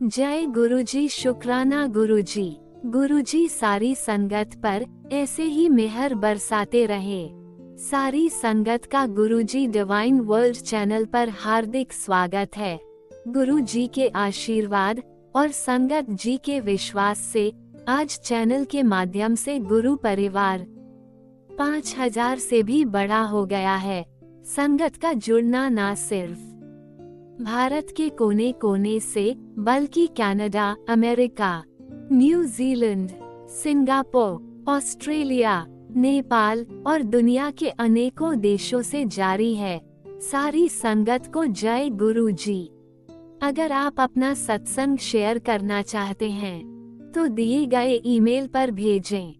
जय गुरुजी, शुक्राना गुरुजी। गुरुजी सारी संगत पर ऐसे ही मेहर बरसाते रहे। सारी संगत का गुरुजी डिवाइन वर्ल्ड चैनल पर हार्दिक स्वागत है। गुरुजी के आशीर्वाद और संगत जी के विश्वास से आज चैनल के माध्यम से गुरु परिवार 5000 से भी बड़ा हो गया है। संगत का जुड़ना न सिर्फ भारत के कोने कोने से बल्कि Canada, America, New Zealand, Singapore, Australia, Nepal और दुनिया के अनेकों देशों से जारी है। सारी संगत को जय गुरु जी। अगर आप अपना सत्संग शेयर करना चाहते हैं तो दिए गए ईमेल पर भेजें।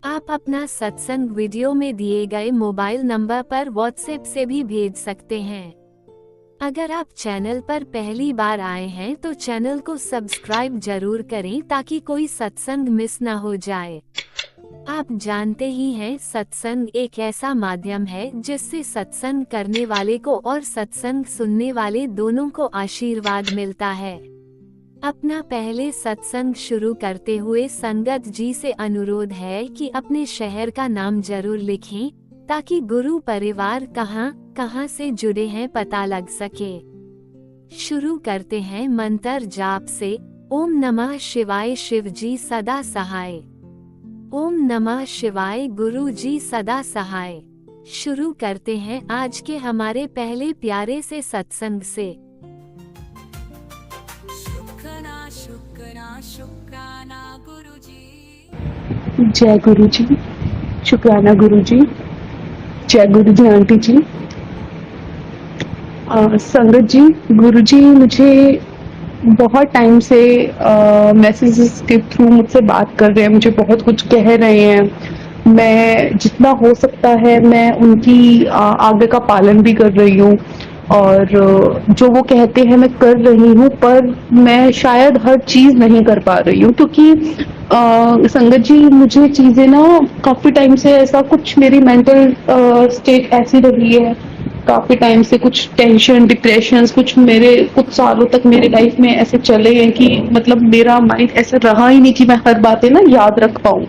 आप अपना सत्संग वीडियो में दिए गए मोबाइल नंबर पर व्हाट्सएप से भी भेज सकते हैं। अगर आप चैनल पर पहली बार आए हैं तो चैनल को सब्सक्राइब जरूर करें ताकि कोई सत्संग मिस न हो जाए। आप जानते ही हैं, सत्संग एक ऐसा माध्यम है जिससे सत्संग करने वाले को और सत्संग सुनने वाले दोनों को आशीर्वाद मिलता है। अपना पहले सत्संग शुरू करते हुए संगत जी से अनुरोध है कि अपने शहर का नाम जरूर लिखें ताकि गुरु परिवार कहां से जुड़े हैं पता लग सके। शुरू करते हैं मंत्र जाप से। ओम नमः शिवाय, शिव जी सदा सहाय। ओम नमः शिवाय, गुरु जी सदा सहाय। शुरू करते हैं आज के हमारे पहले प्यारे से सत्संग से। शुक्राना शुक्राना शुक्राना गुरुजी। जय गुरु जी, शुक्राना गुरु जी। जय गुरु जी आंटी जी। संगत जी, गुरु जी मुझे बहुत टाइम से मैसेजेस के थ्रू मुझसे बात कर रहे हैं, मुझे बहुत कुछ कह रहे हैं। मैं जितना हो सकता है मैं उनकी आज्ञा का पालन भी कर रही हूँ और जो वो कहते हैं मैं कर रही हूँ, पर मैं शायद हर चीज नहीं कर पा रही हूँ क्योंकि संगत जी मुझे चीजें ना काफी टाइम से ऐसा कुछ मेरी मेंटल स्टेट ऐसी रही है, काफी टाइम से कुछ टेंशन, डिप्रेशन कुछ सालों तक मेरे लाइफ में ऐसे चले हैं कि मतलब मेरा माइंड ऐसा रहा ही नहीं कि मैं हर बातें ना याद रख पाऊं।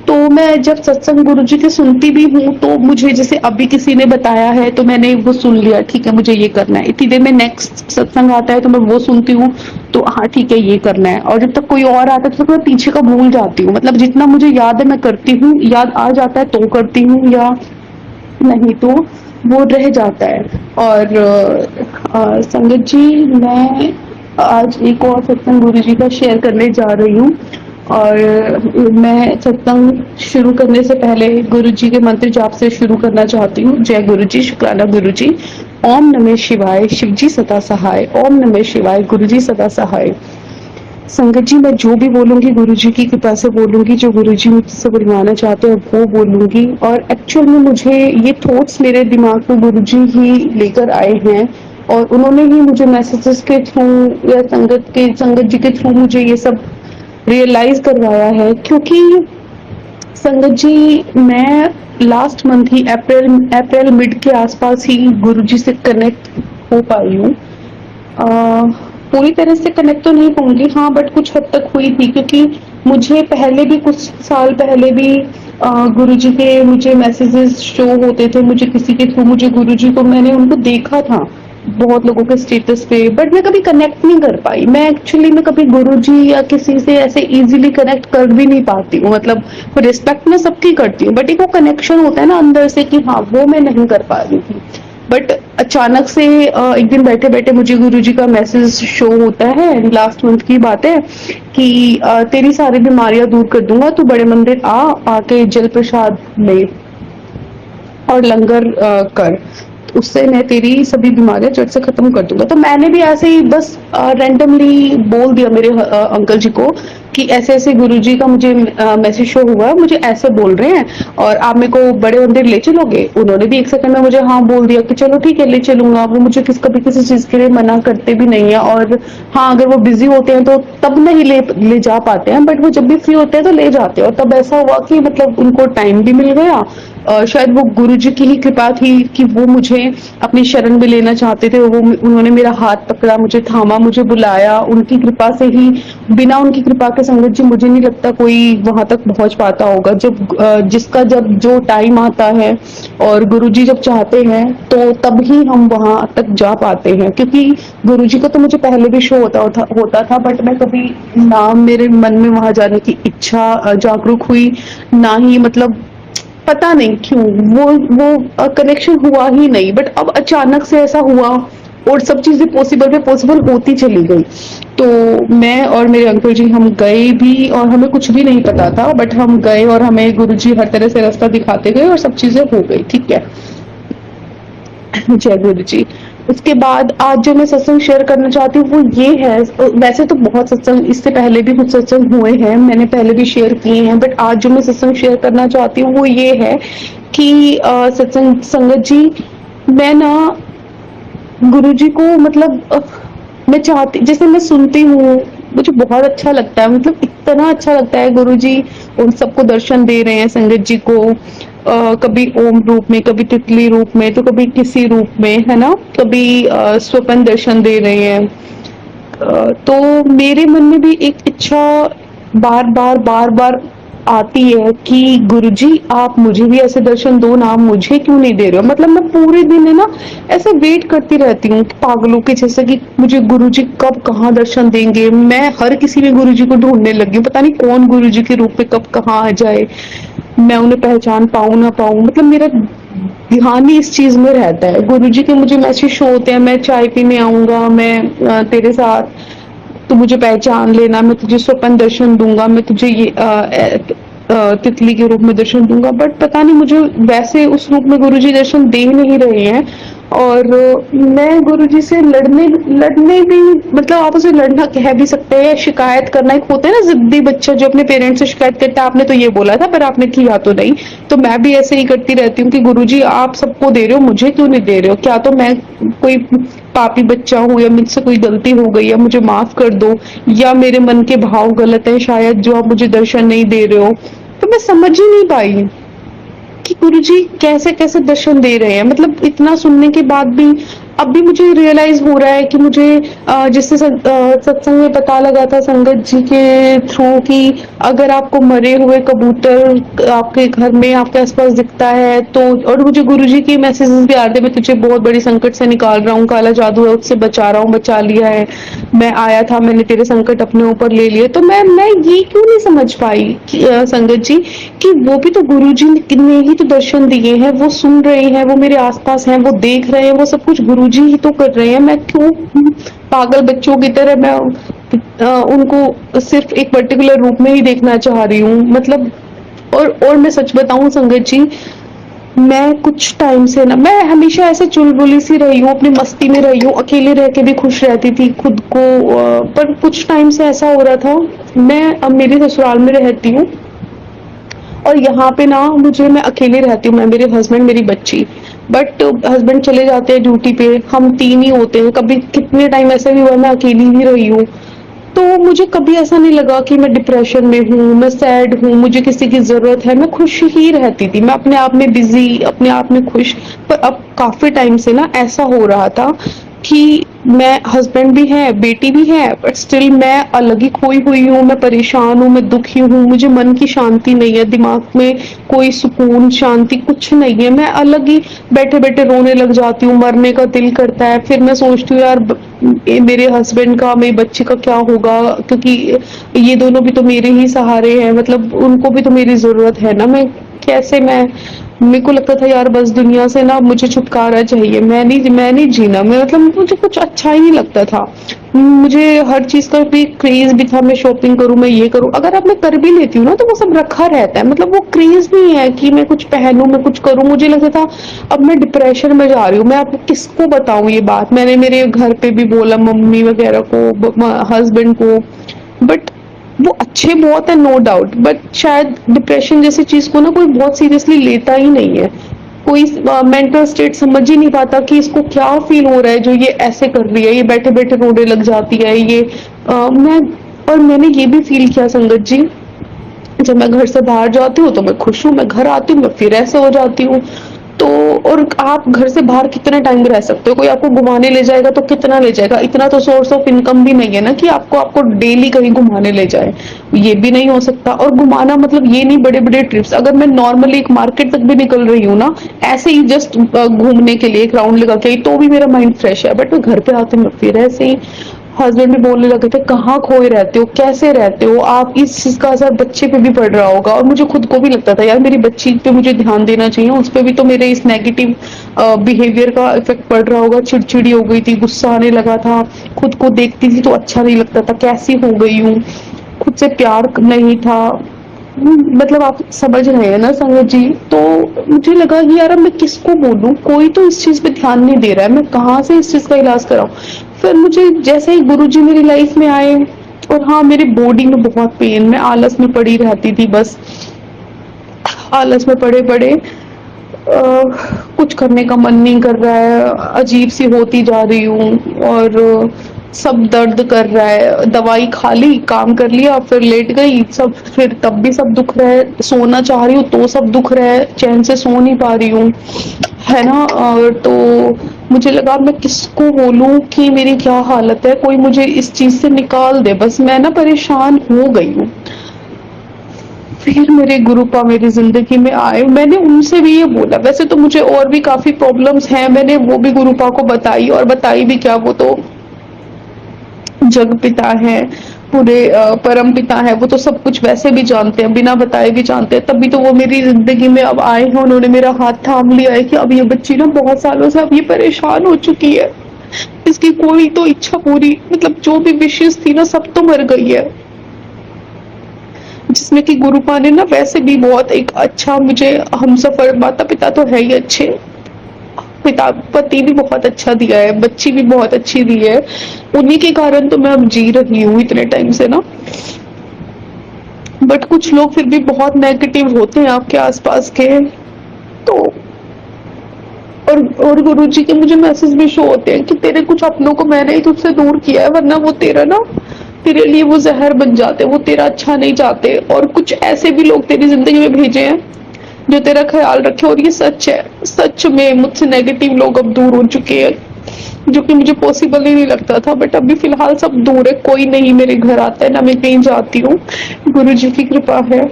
तो मैं जब सत्संग गुरुजी के सुनती भी हूँ तो मुझे जैसे अभी किसी ने बताया है तो मैंने वो सुन लिया, ठीक है मुझे ये करना है। इतनी देर में नेक्स्ट सत्संग आता है तो मैं वो सुनती हूँ तो हाँ ठीक है ये करना है। और जब तक कोई और आता है तो मैं पीछे का भूल जाती हूँ। मतलब जितना मुझे याद है मैं करती हूँ, याद आ जाता है तो करती हूँ या नहीं तो वो रह जाता है। और संगत जी मैं आज एक और सत्संग गुरुजी का शेयर करने जा रही हूँ और मैं सत्संग शुरू करने से पहले गुरुजी के मंत्र जाप से शुरू करना चाहती हूँ। जय गुरुजी, शुक्राना गुरुजी। ओम नमः शिवाय, शिवजी सदा सहाय। ओम नमः शिवाय, गुरुजी सदा सहाय। संगत जी मैं जो भी बोलूंगी गुरुजी की कृपा से बोलूंगी, जो गुरुजी मुझसे बुलवाना चाहते हैं वो बोलूंगी। और एक्चुअल में मुझे ये थॉट्स मेरे दिमाग में गुरुजी ही लेकर आए हैं और उन्होंने ही मुझे मैसेजेस के थ्रू या संगत जी के थ्रू मुझे ये सब रियलाइज करवाया है। क्योंकि संगत जी मैं लास्ट मंथ ही अप्रैल मिड के आसपास ही गुरुजी से कनेक्ट हो पाई हूँ। पूरी तरह से कनेक्ट तो नहीं होंगी, हाँ बट कुछ हद तक हुई थी क्योंकि मुझे पहले भी कुछ साल पहले भी गुरुजी के मुझे मैसेजेस शो होते थे। मुझे किसी के थ्रू मुझे गुरुजी को मैंने उनको देखा था बहुत लोगों के स्टेटस पे, बट मैं कभी कनेक्ट नहीं कर पाई। मैं कभी गुरुजी या किसी से ऐसे इजीली कनेक्ट कर भी नहीं पाती हूँ। मतलब रिस्पेक्ट मैं सबकी करती हूँ बट एक वो कनेक्शन होता है ना अंदर से कि हाँ वो मैं नहीं कर पा रही थी। बट अचानक से एक दिन बैठे बैठे मुझे गुरुजी का मैसेज शो होता है, लास्ट मंथ की बात है, कि तेरी सारी बीमारियां दूर कर दूंगा, तू बड़े मंदिर आके जल प्रसाद ले और लंगर कर, उससे मैं तेरी सभी बीमारियां जड़ से खत्म कर दूंगा। तो मैंने भी ऐसे ही बस रैंडमली बोल दिया मेरे अंकल जी को कि ऐसे ऐसे गुरुजी का मुझे मैसेज शो हुआ है, मुझे ऐसे बोल रहे हैं और आप मेरे को बड़े मंदिर ले चलोगे। उन्होंने भी एक सेकंड में मुझे हाँ बोल दिया कि चलो ठीक है ले चलूंगा। वो मुझे कभी किसी चीज के लिए मना करते भी नहीं है और हाँ अगर वो बिजी होते हैं तो तब नहीं ले जा पाते हैं, बट वो जब भी फ्री होते हैं तो ले जाते हैं। और तब ऐसा हुआ कि मतलब उनको टाइम भी मिल गया शायद वो गुरुजी की ही कृपा थी कि वो मुझे अपनी शरण में लेना चाहते थे। वो उन्होंने मेरा हाथ पकड़ा, मुझे थामा, मुझे बुलाया। उनकी कृपा से ही, बिना उनकी कृपा के संगत जी मुझे नहीं लगता कोई वहां तक पहुंच पाता होगा। जब जिसका जब जो टाइम आता है और गुरुजी जब चाहते हैं तो तब ही हम वहां तक जा पाते हैं। क्योंकि गुरुजी का तो मुझे पहले भी शो होता था, बट मैं कभी ना मेरे मन में वहां जाने की इच्छा जागरूक हुई, ना ही मतलब पता नहीं क्यों वो कनेक्शन हुआ ही नहीं। बट अब अचानक से ऐसा हुआ और सब चीजें पॉसिबल होती चली गई। तो मैं और मेरे अंकल जी हम गए भी और हमें कुछ भी नहीं पता था, बट हम गए और हमें गुरुजी हर तरह से रास्ता दिखाते गए और सब चीजें हो गई। ठीक है, जय गुरु जी। उसके बाद आज जो मैं सत्संग शेयर करना चाहती हूँ वो ये है, वैसे तो बहुत सत्संग इससे पहले भी कुछ सत्संग हुए हैं, मैंने पहले भी शेयर किए हैं, बट आज जो मैं सत्संग शेयर करना चाहती हूँ वो ये है कि सत्संग संगत जी, मैं ना गुरु जी को मतलब मैं चाहती, जैसे मैं सुनती हूँ मुझे बहुत अच्छा लगता है, मतलब इतना अच्छा लगता है। गुरु जी उन सबको दर्शन दे रहे हैं संगत जी को, कभी ओम रूप में, कभी तितली रूप में, तो कभी किसी रूप में, है ना, कभी स्वप्न दर्शन दे रहे हैं। तो मेरे मन में भी एक इच्छा बार बार आती है कि गुरुजी आप मुझे भी ऐसे दर्शन दो ना, मुझे क्यों नहीं दे रहे हो। मतलब मैं पूरे दिन है ना ऐसे वेट करती रहती हूँ पागलों की जैसे कि मुझे गुरुजी कब कहाँ दर्शन देंगे। मैं हर किसी में गुरुजी को ढूंढने लगी हूँ, पता नहीं कौन गुरुजी के रूप में कब कहाँ आ जाए, मैं उन्हें पहचान पाऊं ना पाऊं। मतलब मेरा ध्यान ही इस चीज में रहता है। गुरुजी के मुझे मैसेज शो होते हैं, मैं चाय पीने आऊंगा, मैं तेरे साथ, तू मुझे पहचान लेना, मैं तुझे स्वप्न दर्शन दूंगा, मैं तुझे ये तितली के रूप में दर्शन दूंगा। बट पता नहीं मुझे वैसे उस रूप में गुरुजी दर्शन दे नहीं रहे हैं। और मैं गुरुजी से लड़ने भी, मतलब आप उसे लड़ना कह भी सकते हैं, शिकायत करना, एक होता है ना जिद्दी बच्चा जो अपने पेरेंट्स से शिकायत करता है, आपने तो ये बोला था पर आपने किया तो नहीं। तो मैं भी ऐसे ही करती रहती हूँ कि गुरुजी आप सबको दे रहे हो, मुझे क्यों नहीं दे रहे हो, क्या तो मैं कोई पापी बच्चा हूँ या मुझसे कोई गलती हो गई है, मुझे माफ कर दो, या मेरे मन के भाव गलत है शायद जो आप मुझे दर्शन नहीं दे रहे हो। तो मैं समझ ही नहीं पाई कि गुरुजी कैसे कैसे दर्शन दे रहे हैं। मतलब इतना सुनने के बाद भी अब भी मुझे रियलाइज हो रहा है कि मुझे जिससे सत्संग में पता लगा था संगत जी के थ्रू कि अगर आपको मरे हुए कबूतर आपके घर में आपके आसपास दिखता है तो, और मुझे गुरुजी के मैसेजेस भी आ रहे थे, मैं तुझे बहुत बड़ी संकट से निकाल रहा हूँ, काला जादू है उससे बचा रहा हूँ, बचा लिया है, मैं आया था, मैंने तेरे संकट अपने ऊपर ले लिए। तो मैं ये क्यों नहीं समझ पाई कि, संगत जी, कि वो भी तो गुरुजी ने ही तो दर्शन दिए हैं, वो सुन रहे हैं, वो मेरे आसपास हैं, वो देख रहे हैं, वो सब कुछ गुरुजी ही तो कर रहे हैं। मैं क्यों पागल बच्चों की तरह मैं उनको सिर्फ एक पर्टिकुलर रूप में ही देखना चाह रही हूँ। मतलब और मैं सच बताऊं संगत जी, मैं कुछ टाइम से ना, मैं हमेशा ऐसे चुलबुली सी रही हूँ, अपनी मस्ती में रही हूँ, अकेले रह के भी खुश रहती थी खुद को। पर कुछ टाइम से ऐसा हो रहा था, मैं अब मेरे ससुराल में रहती हूँ और यहाँ पे ना मुझे, मैं अकेले रहती हूँ, मैं, मेरे हस्बैंड, मेरी बच्ची। बट हस्बैंड चले जाते हैं ड्यूटी पे, हम तीन ही होते हैं। कभी कितने टाइम ऐसा भी हुआ मैं अकेली ही रही हूँ। तो मुझे कभी ऐसा नहीं लगा कि मैं डिप्रेशन में हूँ, मैं सैड हूँ, मुझे किसी की जरूरत है, मैं खुश ही रहती थी, मैं अपने आप में बिजी, अपने आप में खुश। पर अब काफी टाइम से ना ऐसा हो रहा था कि मैं, हस्बैंड भी है, बेटी भी है, बट स्टिल मैं अलग ही खोई हुई हूँ, मैं परेशान हूँ, मैं दुखी हूँ, मुझे मन की शांति नहीं है, दिमाग में कोई सुकून शांति कुछ नहीं है। मैं अलग ही बैठे बैठे रोने लग जाती हूँ, मरने का दिल करता है। फिर मैं सोचती हूँ यार मेरे हस्बैंड का, मेरी बच्ची का क्या होगा, क्योंकि ये दोनों भी तो मेरे ही सहारे हैं, मतलब उनको भी तो मेरी जरूरत है ना। मैं कैसे, मैं, मेरे को लगता था यार बस दुनिया से ना मुझे छुटकारा चाहिए, मैं नहीं जीना, मैं मतलब मुझे कुछ अच्छा ही नहीं लगता था। मुझे हर चीज का भी क्रेज भी था, मैं शॉपिंग करूं, मैं ये करूं, अगर अब मैं कर भी लेती हूँ ना तो वो सब रखा रहता है, मतलब वो क्रेज नहीं है कि मैं कुछ पहनूं, मैं कुछ करूं। मुझे लगता था अब मैं डिप्रेशन में जा रही हूँ, मैं आपको किसको बताऊं ये बात। मैंने मेरे घर पे भी बोला, मम्मी वगैरह को, हस्बैंड को, बट वो अच्छे बहुत है नो डाउट, बट शायद डिप्रेशन जैसी चीज को ना कोई बहुत सीरियसली लेता ही नहीं है। कोई मेंटल स्टेट समझ ही नहीं पाता कि इसको क्या फील हो रहा है जो ये ऐसे कर रही है, ये बैठे बैठे रोने लग जाती है, ये मैंने ये भी फील किया संगत जी, जब मैं घर से बाहर जाती हूँ तो मैं खुश हूँ, मैं घर आती हूँ मैं फिर ऐसे हो जाती हूँ। तो और आप घर से बाहर कितने टाइम रह सकते हो? कोई आपको घुमाने ले जाएगा तो कितना ले जाएगा? इतना तो सोर्स ऑफ इनकम भी नहीं है ना कि आपको आपको डेली कहीं घुमाने ले जाए, ये भी नहीं हो सकता। और घुमाना मतलब ये नहीं बड़े बड़े ट्रिप्स, अगर मैं नॉर्मली एक मार्केट तक भी निकल रही हूँ ना, ऐसे ही जस्ट घूमने के लिए एक राउंड लगा के, तो भी मेरा माइंड फ्रेश है। बट मैं घर पे आती हूँ फिर ऐसे ही। हस्बैंड भी बोलने लगे थे कहाँ खोए रहते हो, कैसे रहते हो आप, इस चीज का असर बच्चे पे भी पड़ रहा होगा। और मुझे खुद को भी लगता था यार मेरी बच्ची पे मुझे ध्यान देना चाहिए, उस पर भी तो मेरे इस नेगेटिव बिहेवियर का इफेक्ट पड़ रहा होगा। चिड़चिड़ी हो गई थी, गुस्सा आने लगा था, खुद को देखती थी तो अच्छा नहीं लगता था, कैसी हो गई हूँ, खुद से प्यार नहीं था। मतलब आप समझ रहे हैं ना संगत जी। तो मुझे लगा कि यार अब मैं किसको बोलूं, कोई तो इस चीज पे ध्यान नहीं दे रहा है, मैं कहाँ से इस चीज का इलाज कराऊं। फिर मुझे जैसे ही गुरुजी मेरी लाइफ में आए, और हाँ मेरी बॉडी में बहुत पेन, मैं आलस में पड़ी रहती थी, बस आलस में पड़े पड़े कुछ करने का मन नहीं कर रहा है, अजीब सी होती जा रही हूँ, और सब दर्द कर रहा है। दवाई खा ली, काम कर लिया, फिर लेट गई, सब फिर तब भी सब दुख रहा है। सोना चाह रही हूँ तो सब दुख रहा है, चैन से सो नहीं पा रही हूँ, है ना। और तो मुझे लगा मैं किसको बोलूं कि मेरी क्या हालत है, कोई मुझे इस चीज से निकाल दे, बस मैं ना परेशान हो गई हूँ। फिर मेरे गुरुपा मेरी जिंदगी में आए, मैंने उनसे भी ये बोला, वैसे तो मुझे और भी काफी प्रॉब्लम्स हैं, मैंने वो भी गुरुपा को बताई, और बताई भी क्या, वो तो जग पिता है, पूरे परम पिता है, वो तो सब कुछ वैसे भी जानते हैं, बिना बताए भी जानते हैं। तभी तो वो मेरी जिंदगी में अब आए हैं, उन्होंने मेरा हाथ थाम लिया है कि अब ये बच्ची ना बहुत सालों से अब ये परेशान हो चुकी है, इसकी कोई तो इच्छा पूरी, मतलब जो भी विशेष थी ना सब तो मर गई है। जिसमें कि गुरुपा ने ना वैसे भी बहुत एक अच्छा मुझे हमसफर, माता पिता तो है ही अच्छे, पिता पति भी बहुत अच्छा दिया है, बच्ची भी बहुत अच्छी दी है, उन्हीं के कारण तो मैं अब जी रही हूँ इतने टाइम से ना। बट कुछ लोग फिर भी बहुत नेगेटिव होते हैं आपके आसपास के, तो और गुरुजी के मुझे मैसेज भी शो होते हैं कि तेरे कुछ अपनों को मैंने ही तुझसे दूर किया है, वरना वो तेरा ना, तेरे लिए वो जहर बन जाते, वो तेरा अच्छा नहीं चाहते। और कुछ ऐसे भी लोग तेरी जिंदगी में भेजे हैं जो तेरा ख्याल रखे, और ये सच है, सच में मुझसे नेगेटिव लोग अब दूर हो चुके हैं, जो कि मुझे पॉसिबल ही नहीं लगता था। बट अभी फिलहाल सब दूर है, कोई नहीं मेरे घर आता है, ना मैं कहीं जाती हूँ, गुरुजी की कृपा है।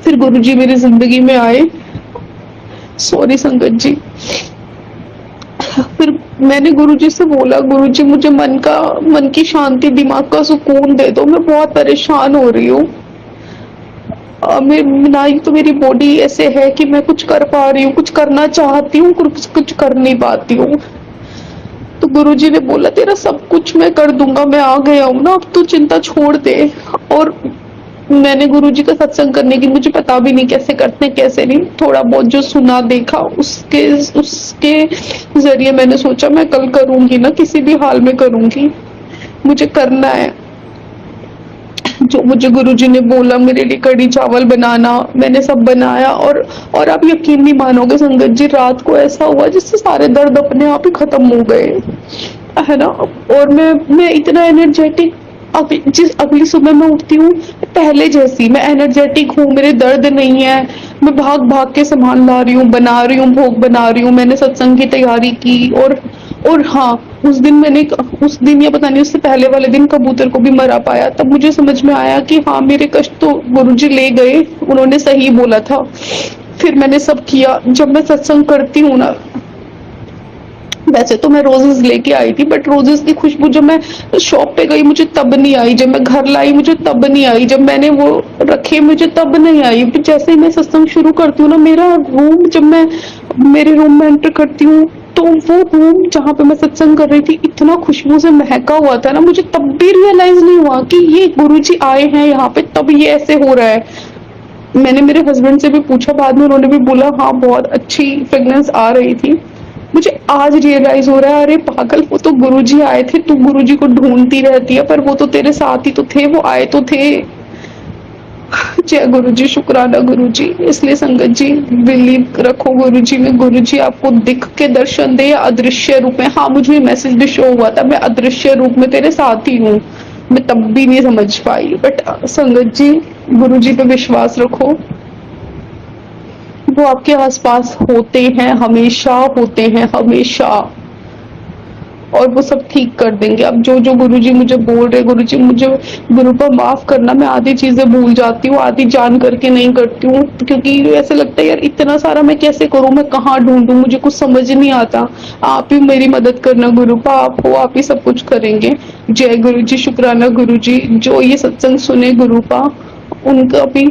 फिर गुरुजी मेरी जिंदगी में आए, सॉरी संगत जी। फिर मैंने गुरुजी से बोला, गुरुजी मुझे मन की शांति, दिमाग का सुकून दे दो, मैं बहुत परेशान हो रही हूँ। ना ही तो मेरी बॉडी ऐसे है कि मैं कुछ कर पा रही हूँ, कुछ करना चाहती हूँ, कुछ कर नहीं पाती हूँ। तो गुरुजी ने बोला तेरा सब कुछ मैं कर दूंगा, मैं आ गया हूँ ना, अब तू चिंता छोड़ दे। और मैंने गुरुजी का सत्संग करने की, मुझे पता भी नहीं कैसे करते कैसे नहीं, थोड़ा बहुत जो सुना देखा उसके जरिए मैंने सोचा मैं कल करूंगी ना, किसी भी हाल में करूंगी, मुझे करना है जो मुझे गुरुजी ने बोला। मेरे लिए कढ़ी चावल बनाना, मैंने सब बनाया, और आप यकीन नहीं मानोगे संगत जी, रात को ऐसा हुआ जिससे सारे दर्द अपने आप ही खत्म हो गए, है ना। और मैं इतना एनर्जेटिक, अगली सुबह मैं उठती हूँ पहले जैसी, मैं एनर्जेटिक हूँ, मेरे दर्द नहीं है, मैं भाग भाग के सामान ला रही हूँ, बना रही हूँ, भोग बना रही हूँ, मैंने सत्संग की तैयारी की। और हाँ, उस दिन या पता नहीं उससे पहले वाले दिन कबूतर को भी मरा पाया, तब मुझे समझ में आया कि हाँ मेरे कष्ट तो गुरुजी ले गए, उन्होंने सही बोला था। फिर मैंने सब किया। जब मैं सत्संग करती हूँ ना, वैसे तो मैं रोजेस लेके आई थी, बट रोजेस की खुशबू जब मैं शॉप पे गई मुझे तब नहीं आई, जब मैं घर लाई मुझे तब नहीं आई, जब मैंने वो रखे मुझे तब नहीं आई। फिर जैसे ही मैं सत्संग शुरू करती हूँ ना, मेरा रूम, जब मैं मेरे रूम में एंटर करती हूँ तो वो रूम जहाँ पे मैं सत्संग कर रही थी इतना खुशबू से महका हुआ था ना, मुझे तब भी रियलाइज नहीं हुआ कि ये गुरुजी आए हैं यहाँ पे, तब ये ऐसे हो रहा है। मैंने मेरे हस्बैंड से भी पूछा बाद में, उन्होंने भी बोला हाँ बहुत अच्छी फ्रेग्रेंस आ रही थी। मुझे आज रियलाइज हो रहा है, अरे पागल, वो तो गुरुजी आए थे, तू गुरुजी को ढूंढती रहती है, पर वो तो तेरे साथ ही तो थे, वो आए तो थे। जय गुरुजी, शुक्राना गुरुजी। इसलिए संगत जी बिलीव रखो गुरुजी में, गुरुजी आपको दिख के दर्शन दे या अदृश्य रूप में। हाँ मुझे मैसेज भी शो हुआ था, मैं अदृश्य रूप में तेरे साथ ही हूँ, मैं तब भी नहीं समझ पाई। बट संगत जी, गुरु जी पे विश्वास रखो, वो आपके आसपास होते हैं, हमेशा होते हैं, हमेशा। और वो सब ठीक कर देंगे। अब जो जो गुरुजी मुझे बोल रहे, गुरुजी मुझे गुरु पर माफ करना, मैं आधी चीजें भूल जाती हूँ, आधी जान करके नहीं करती हूँ, क्योंकि ऐसे लगता है यार इतना सारा मैं कैसे करूँ, मैं कहाँ ढूंढूं, मुझे कुछ समझ नहीं आता। आप ही मेरी मदद करना गुरु पा, आप हो, आप ही सब कुछ करेंगे। जय गुरु जी, शुक्राना गुरु जी। जो ये सत्संग सुने गुरु पा, उनका भी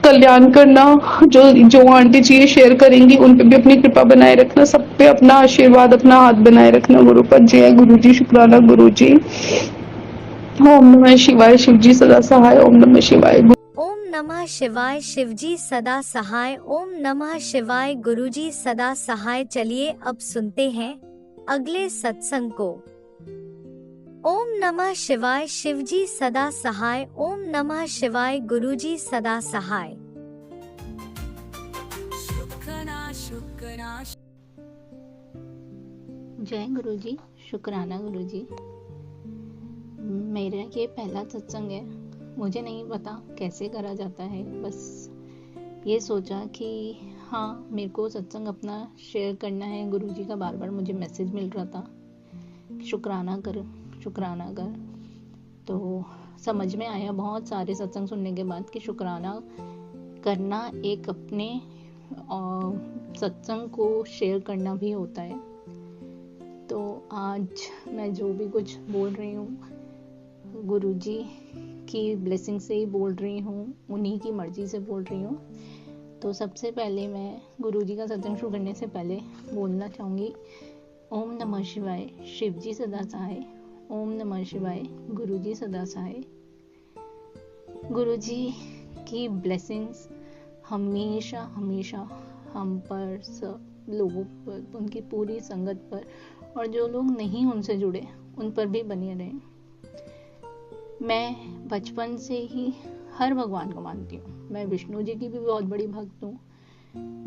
कल्याण करना। जो जो आंटी जी ये शेयर करेंगी उन पे भी अपनी कृपा बनाए रखना, सब पे अपना आशीर्वाद, अपना हाथ बनाए रखना गुरु पर। जय गुरु जी, शुक्राना गुरु जी। ओम नमः शिवाय, शिव जी सदा सहाय। ओम नमः शिवाय। ओम नमः शिवाय, शिवजी सदा सहाय। ओम नमः शिवाय, गुरुजी सदा सहाय। चलिए अब सुनते हैं अगले सत्संग को। ओम नमः शिवाय, शिवजी सदा सहाय। ओम नमः शिवाय, गुरुजी सदा सहाय। शुक्राना शुक्राना जय गुरु जी, शुक्राना गुरु जी। मेरा ये पहला सत्संग है, मुझे नहीं पता कैसे करा जाता है। बस ये सोचा कि हाँ, मेरे को सत्संग अपना शेयर करना है। गुरु जी का बार बार मुझे मैसेज मिल रहा था, शुक्राना कर, शुक्राना कर। तो समझ में आया बहुत सारे सत्संग सुनने के बाद कि शुक्राना करना एक अपने सत्संग को शेयर करना भी होता है। तो आज मैं जो भी कुछ बोल रही हूँ गुरुजी की ब्लेसिंग से ही बोल रही हूँ, उन्हीं की मर्जी से बोल रही हूँ। तो सबसे पहले मैं गुरुजी का सत्संग शुरू करने से पहले बोलना चाहूँगी, ओम नमः शिवाय, शिव जी सदा सहाय। ओम नमः शिवाय, गुरुजी सदा सहाय। गुरुजी की ब्लेसिंग्स हमेशा हमेशा हम पर, सब लोगों पर, उनकी पूरी संगत पर, और जो लोग नहीं उनसे जुड़े उन पर भी बने रहें। मैं बचपन से ही हर भगवान को मानती हूँ। मैं विष्णु जी की भी बहुत बड़ी भक्त हूँ,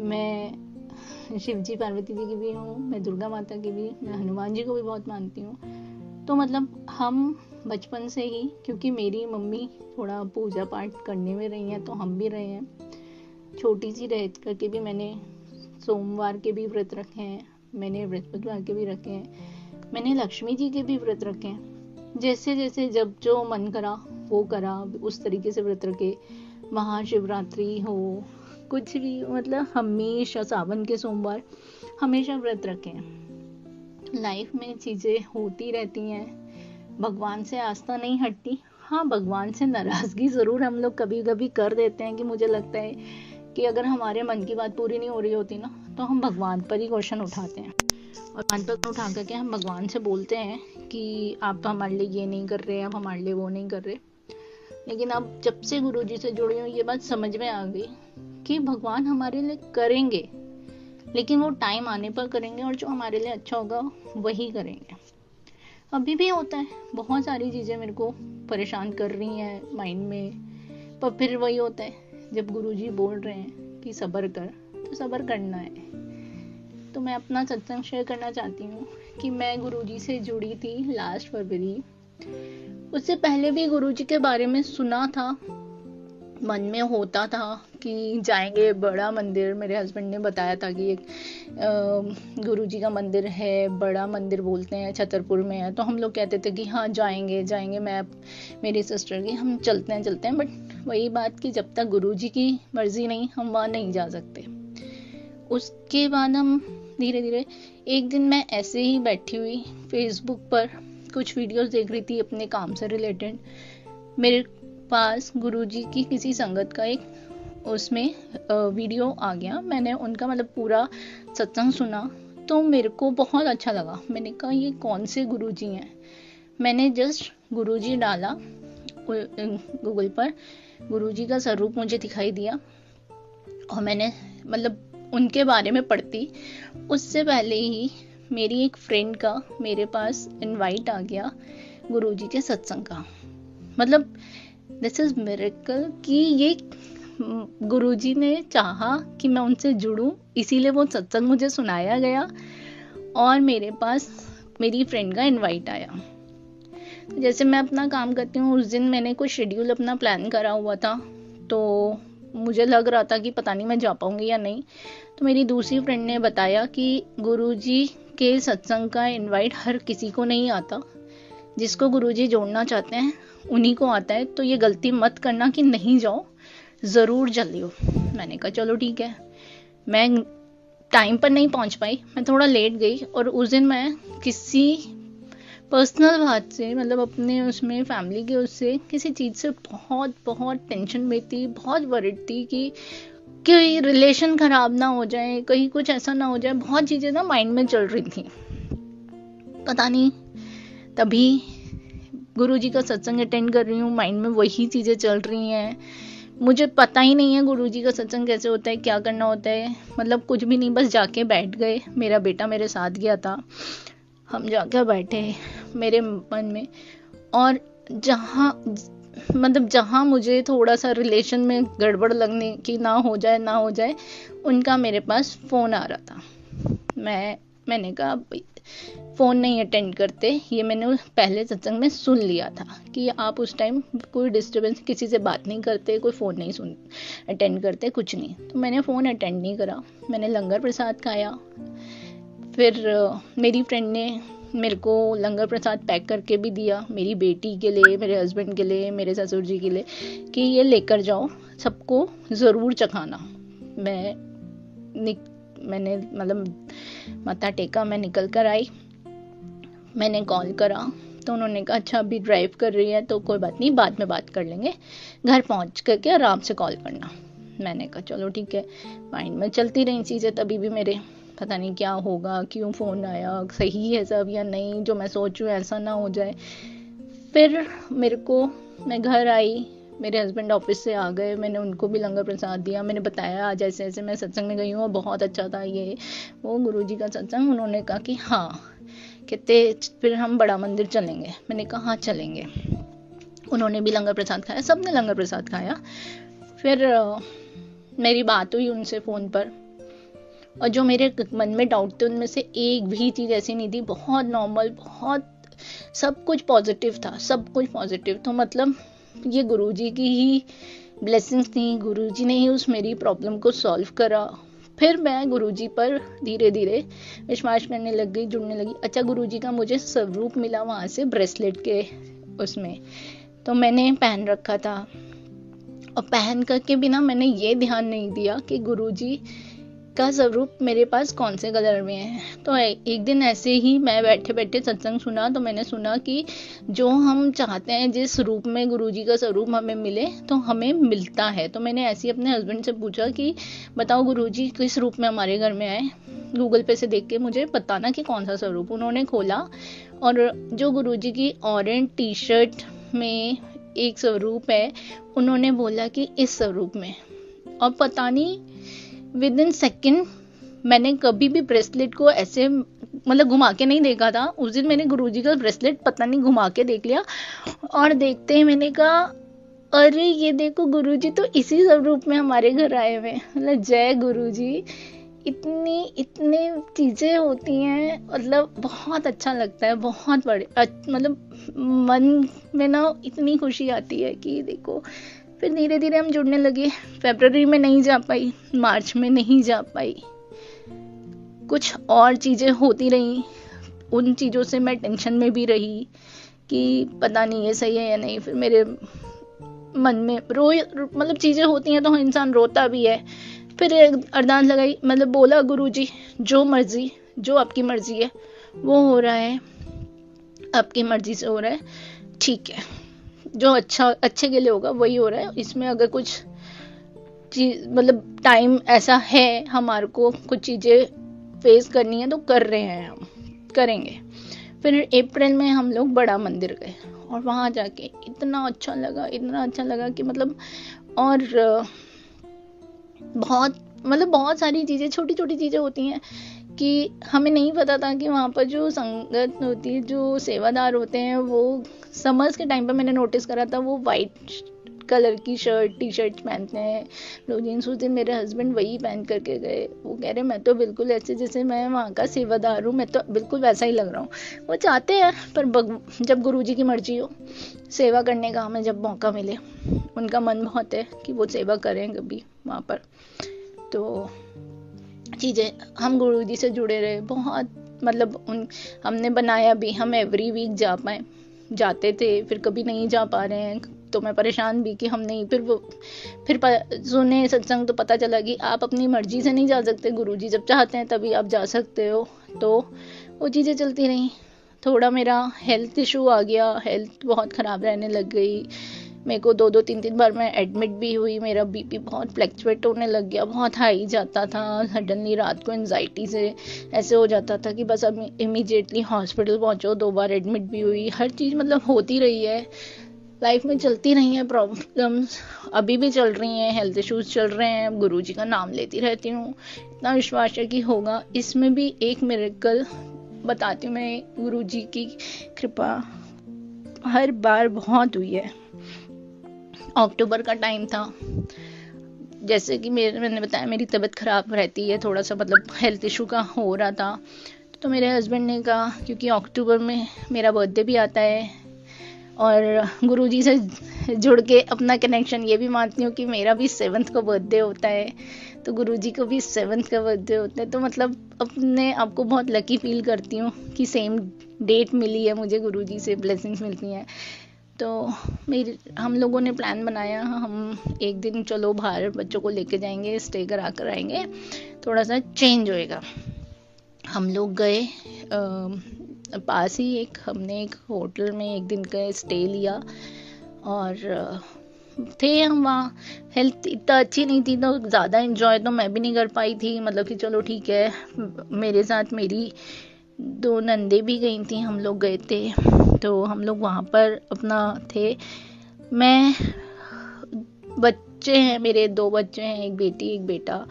मैं शिव जी पार्वती जी की भी हूँ, मैं दुर्गा माता की भी, मैं हनुमान जी को भी बहुत मानती हूँ। तो मतलब हम बचपन से ही, क्योंकि मेरी मम्मी थोड़ा पूजा पाठ करने में रही हैं तो हम भी रहे हैं। छोटी सी रह करके भी मैंने सोमवार के भी व्रत रखे हैं, मैंने बृहस्पतिवार के भी रखे हैं, मैंने लक्ष्मी जी के भी व्रत रखे हैं। जैसे जैसे जब जो मन करा वो करा, उस तरीके से व्रत रखे। महाशिवरात्रि हो, कुछ भी, मतलब हमेशा सावन के सोमवार हमेशा व्रत रखे हैं। लाइफ में चीज़ें होती रहती हैं, भगवान से आस्था नहीं हटती। हाँ, भगवान से नाराज़गी ज़रूर हम लोग कभी कभी कर देते हैं, कि मुझे लगता है कि अगर हमारे मन की बात पूरी नहीं हो रही होती ना, तो हम भगवान पर ही क्वेश्चन उठाते हैं, और भगवान पर उठा करके हम भगवान से बोलते हैं कि आप तो हमारे लिए ये नहीं कर रहे, आप हमारे लिए वो नहीं कर रहे। लेकिन अब जब से गुरुजी से जुड़ी हूँ, ये बात समझ में आ गई कि भगवान हमारे लिए करेंगे, लेकिन वो टाइम आने पर करेंगे, और जो हमारे लिए अच्छा होगा वही करेंगे। अभी भी होता है, बहुत सारी चीज़ें मेरे को परेशान कर रही हैं माइंड में, पर फिर वही होता है, जब गुरुजी बोल रहे हैं कि सब्र कर, तो सब्र करना है। तो मैं अपना सत्संग शेयर करना चाहती हूँ कि मैं गुरुजी से जुड़ी थी लास्ट फरवरी। उससे पहले भी गुरुजी के बारे में सुना था, मन में होता था कि जाएंगे बड़ा मंदिर। मेरे हस्बैंड ने बताया था कि एक गुरुजी का मंदिर है, बड़ा मंदिर बोलते हैं, छतरपुर में है। तो हम लोग कहते थे कि हाँ जाएंगे जाएंगे, मैं मेरी सिस्टर की, हम चलते हैं। बट वही बात कि जब तक गुरुजी की मर्जी नहीं, हम वहाँ नहीं जा सकते। उसके बाद हम धीरे धीरे, एक दिन मैं ऐसे ही बैठी हुई फेसबुक पर कुछ वीडियोस देख रही थी अपने काम से रिलेटेड। मेरे पास गुरुजी की किसी संगत का एक उसमें वीडियो आ गया। मैंने उनका मतलब पूरा सत्संग सुना, तो मेरे को बहुत अच्छा लगा। मैंने कहा ये कौन से गुरुजी हैं। मैंने जस्ट गुरुजी डाला गूगल पर, गुरुजी का स्वरूप मुझे दिखाई दिया, और मैंने मतलब उनके बारे में पढ़ती। उससे पहले ही मेरी एक फ्रेंड का मेरे पास इनवाइट आ गया गुरुजी के सत्संग का। मतलब दिस इज मिरेकल कि ये गुरुजी ने चाहा कि मैं उनसे जुड़ूं, इसीलिए वो सत्संग मुझे सुनाया गया और मेरे पास मेरी फ्रेंड का इनवाइट आया। जैसे मैं अपना काम करती हूँ, उस दिन मैंने कुछ शेड्यूल अपना प्लान करा हुआ था, तो मुझे लग रहा था कि पता नहीं मैं जा पाऊँगी या नहीं। तो मेरी दूसरी फ्रेंड ने बताया कि गुरुजी के सत्संग का इनवाइट हर किसी को नहीं आता, जिसको गुरुजी जोड़ना चाहते हैं उन्हीं को आता है, तो ये गलती मत करना कि नहीं जाओ, ज़रूर चलियो। मैंने कहा चलो ठीक है। मैं टाइम पर नहीं पहुंच पाई, मैं थोड़ा लेट गई, और उस दिन मैं किसी पर्सनल बात से, मतलब अपने उसमें फैमिली के उससे किसी चीज़ से बहुत बहुत टेंशन में थी, बहुत वरिड थी कि कोई रिलेशन खराब ना हो जाए, कहीं कुछ ऐसा ना हो जाए, बहुत चीज़ें ना माइंड में चल रही थी। पता नहीं, तभी गुरुजी का सत्संग अटेंड कर रही हूँ, माइंड में वही चीज़ें चल रही हैं। मुझे पता ही नहीं है गुरुजी का सत्संग कैसे होता है, क्या करना होता है, मतलब कुछ भी नहीं, बस जाके बैठ गए। मेरा बेटा मेरे साथ गया था, हम जाकर बैठे मेरे मन में। और जहाँ मुझे थोड़ा सा रिलेशन में गड़बड़ लगने की ना हो जाए, उनका मेरे पास फ़ोन आ रहा था। मैंने कहा फ़ोन नहीं अटेंड करते, ये मैंने पहले सत्संग में सुन लिया था कि आप उस टाइम कोई डिस्टर्बेंस, किसी से बात नहीं करते, कोई फ़ोन नहीं अटेंड करते, कुछ नहीं। तो मैंने फ़ोन अटेंड नहीं करा, मैंने लंगर प्रसाद खाया। फिर मेरी फ्रेंड ने मेरे को लंगर प्रसाद पैक करके भी दिया, मेरी बेटी के लिए, मेरे हस्बैंड के लिए, मेरे ससुर जी के लिए, कि ये लेकर जाओ, सबको ज़रूर चखाना। मैंने मतलब माथा टेका, मैं निकल कर आई। मैंने कॉल करा तो उन्होंने कहा अच्छा अभी ड्राइव कर रही है तो कोई बात नहीं, बाद में बात कर लेंगे, घर पहुंच करके आराम से कॉल करना। मैंने कहा चलो ठीक है। माइंड में चलती रही चीज़ें, तभी भी मेरे पता नहीं क्या होगा, क्यों फ़ोन आया, सही है सब या नहीं, जो मैं सोचूं ऐसा ना हो जाए। फिर मैं घर आई, मेरे हस्बैंड ऑफिस से आ गए, मैंने उनको भी लंगर प्रसाद दिया, मैंने बताया आज ऐसे ऐसे मैं सत्संग में गई हूँ, बहुत अच्छा था ये वो गुरुजी का सत्संग। उन्होंने कहा कि हाँ, कहते फिर हम बड़ा मंदिर चलेंगे। मैंने कहा हाँ चलेंगे। उन्होंने भी लंगर प्रसाद खाया, सबने लंगर प्रसाद खाया। फिर मेरी बात हुई उनसे फ़ोन पर, और जो मेरे मन में डाउट थे उनमें से एक भी चीज़ ऐसी नहीं थी, बहुत नॉर्मल, बहुत सब कुछ पॉजिटिव था, सब कुछ पॉजिटिव। तो मतलब ये गुरुजी की ही ब्लेसिंग्स थी, गुरुजी ने ही उस मेरी प्रॉब्लम को सॉल्व करा। फिर मैं गुरुजी पर धीरे धीरे विश्वास करने लग गई, जुड़ने लगी। अच्छा, गुरुजी का मुझे स्वरूप मिला वहाँ से ब्रेसलेट के उसमें, तो मैंने पहन रखा था। और पहन करके भी ना मैंने ये ध्यान नहीं दिया कि गुरुजी का स्वरूप मेरे पास कौन से कलर में है। तो एक दिन ऐसे ही मैं बैठे बैठे सत्संग सुना, तो मैंने सुना कि जो हम चाहते हैं जिस रूप में गुरुजी का स्वरूप हमें मिले तो हमें मिलता है। तो मैंने ऐसे ही अपने हस्बैंड से पूछा कि बताओ गुरुजी किस रूप में हमारे घर में आए, गूगल पे से देख के मुझे बताना कि कौन सा स्वरूप। उन्होंने खोला और जो गुरुजी की ऑरेंज टी शर्ट में एक स्वरूप है, उन्होंने बोला कि इस स्वरूप में। और पता नहीं विद इन सेकेंड, मैंने कभी भी ब्रेसलेट को ऐसे मतलब घुमा के नहीं देखा था। उस दिन मैंने गुरुजी का ब्रेसलेट पता नहीं घुमा के देख लिया, और देखते ही मैंने कहा अरे ये देखो गुरुजी तो इसी स्वरूप में हमारे घर आए हुए। मतलब जय गुरुजी। इतनी चीज़ें होती हैं, मतलब बहुत अच्छा लगता है, बहुत बड़े मतलब मन में ना इतनी खुशी आती है कि देखो। फिर धीरे धीरे हम जुड़ने लगे। फरवरी में नहीं जा पाई, मार्च में नहीं जा पाई, कुछ और चीज़ें होती रही, उन चीज़ों से मैं टेंशन में भी रही कि पता नहीं ये सही है या नहीं। फिर मेरे मन में मतलब चीज़ें होती हैं तो इंसान रोता भी है। फिर अरदास लगाई, मतलब बोला गुरुजी जो मर्जी, जो आपकी मर्जी है वो हो रहा है, आपकी मर्जी से हो रहा है, ठीक है, जो अच्छे के लिए होगा वही हो रहा है। इसमें अगर कुछ चीज मतलब टाइम ऐसा है हमारे को कुछ चीज़ें फेस करनी है तो कर रहे हैं, हम करेंगे। फिर अप्रैल में हम लोग बड़ा मंदिर गए और वहाँ जाके इतना अच्छा लगा कि मतलब, और बहुत सारी चीज़ें, छोटी छोटी चीज़ें होती हैं कि हमें नहीं पता था कि वहाँ पर जो संगत होती है, जो सेवादार होते हैं, वो समर्स के टाइम पर मैंने नोटिस करा था वो वाइट कलर की शर्ट टी शर्ट पहनते हैं, ब्लू जीन्स। उस दिन मेरे हस्बैंड वही पहन करके गए। वो कह रहे मैं तो बिल्कुल ऐसे जैसे मैं वहाँ का सेवादार हूँ, मैं तो बिल्कुल वैसा ही लग रहा हूँ। वो चाहते हैं पर जब गुरुजी की मर्जी हो सेवा करने का, हमें जब मौका मिले, उनका मन बहुत है कि वो सेवा करें कभी वहाँ पर। तो चीज़ें हम गुरुजी से जुड़े रहे बहुत, मतलब हमने बनाया भी, हम एवरी वीक जाते थे, फिर कभी नहीं जा पा रहे हैं तो मैं परेशान भी कि हम नहीं, फिर सुने सत्संग तो पता चला कि आप अपनी मर्जी से नहीं जा सकते, गुरुजी जब चाहते हैं तभी आप जा सकते हो। तो वो चीज़ें चलती रहीं। थोड़ा मेरा हेल्थ इशू आ गया, हेल्थ बहुत ख़राब रहने लग गई। मेरे को 2-3 बार मैं एडमिट भी हुई। मेरा बीपी बहुत फ्लैक्चुएट होने लग गया, बहुत हाई जाता था। सडनली रात को एंजाइटी से ऐसे हो जाता था कि बस अब इमीडिएटली हॉस्पिटल पहुंचो। 2 बार एडमिट भी हुई। हर चीज़ मतलब होती रही है, लाइफ में चलती रही है प्रॉब्लम्स, अभी भी चल रही हैं, हेल्थ इश्यूज चल रहे हैं। गुरुजी का नाम लेती रहती हूँ, इतना विश्वास है कि होगा। इसमें भी एक मिरेकल बताती हूँ मैं, गुरुजी की कृपा हर बार बहुत हुई है। अक्टूबर का टाइम था, जैसे कि मैंने बताया मेरी तबीयत ख़राब रहती है, थोड़ा सा मतलब हेल्थ इशू का हो रहा था। तो मेरे हस्बैंड ने कहा, क्योंकि अक्टूबर में मेरा बर्थडे भी आता है और गुरुजी से जुड़ के अपना कनेक्शन ये भी मानती हूँ कि मेरा भी 7th को बर्थडे होता है, तो गुरुजी को भी 7th का बर्थडे होता है। तो मतलब अपने आप को बहुत लकी फील करती हूँ कि सेम डेट मिली है मुझे, गुरुजी से ब्लेसिंग्स मिलती हैं। तो हम लोगों ने प्लान बनाया, हम एक दिन चलो बाहर बच्चों को लेके जाएंगे, स्टे करा कर आएंगे, थोड़ा सा चेंज होएगा। हम लोग गए पास ही हमने एक होटल में एक दिन का स्टे लिया और थे हम वहाँ। हेल्थ इतना अच्छी नहीं थी तो ज़्यादा एंजॉय तो मैं भी नहीं कर पाई थी, मतलब कि चलो ठीक है। मेरे साथ मेरी 2 नंदे भी गई थी, हम लोग गए थे। तो हम लोग वहाँ पर अपना थे। मैं बच्चे हैं मेरे, 2 बच्चे हैं, एक बेटी एक बेटा।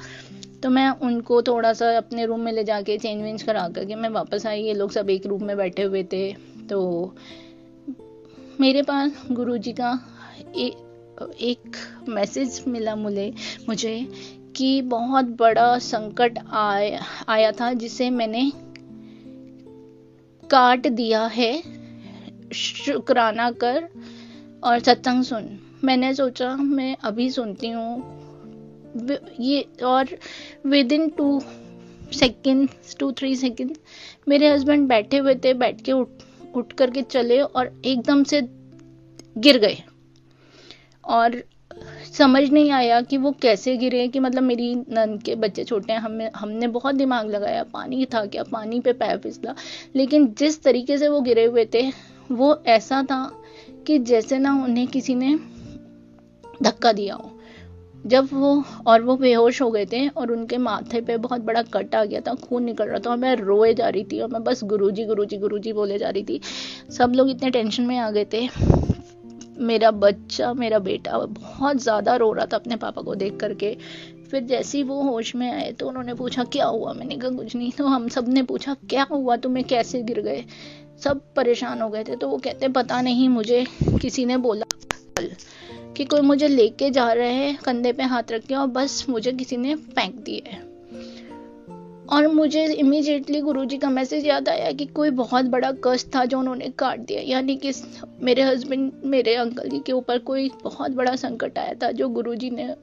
तो मैं उनको थोड़ा सा अपने रूम में ले जाके चेंज वेंज करा करके मैं वापस आई। ये लोग सब एक रूम में बैठे हुए थे। तो मेरे पास गुरुजी का एक मैसेज मिला मुझे कि बहुत बड़ा संकट आया था जिसे मैंने काट दिया है, शुक्राना कर और सत्संग सुन। मैंने सोचा मैं अभी सुनती हूँ ये, और विदिन 2-3 सेकेंड मेरे हस्बैंड बैठे हुए थे, बैठ के उठ करके चले और एकदम से गिर गए। और समझ नहीं आया कि वो कैसे गिरे, कि मतलब मेरी नंद के बच्चे छोटे हैं, हमने बहुत दिमाग लगाया, पानी था क्या, पानी पे पैर फिसला, लेकिन जिस तरीके से वो गिरे हुए थे वो ऐसा था कि जैसे ना उन्हें किसी ने धक्का दिया हो। जब वो बेहोश हो गए थे और उनके माथे पे बहुत बड़ा कट आ गया था, खून निकल रहा था और मैं रोए जा रही थी और मैं बस गुरुजी गुरुजी गुरुजी बोले जा रही थी। सब लोग इतने टेंशन में आ गए थे। मेरा बेटा बहुत ज़्यादा रो रहा था अपने पापा को देख करके। फिर जैसे ही वो होश में आए तो उन्होंने पूछा क्या हुआ, मैंने कहा कुछ नहीं। तो हम सब ने पूछा क्या हुआ तुम्हें, कैसे गिर गए, सब परेशान हो गए थे। तो वो कहते पता नहीं, मुझे किसी ने बोला कि कोई मुझे लेके जा रहे हैं, कंधे पे हाथ रख के, और बस मुझे किसी ने फेंक दिया है। और मुझे इमीडिएटली गुरुजी का मैसेज याद आया कि कोई बहुत बड़ा कष्ट था जो उन्होंने काट दिया, यानी कि मेरे हस्बैंड, मेरे अंकल जी के ऊपर कोई बहुत बड़ा संकट आया था जो गुरुजी ने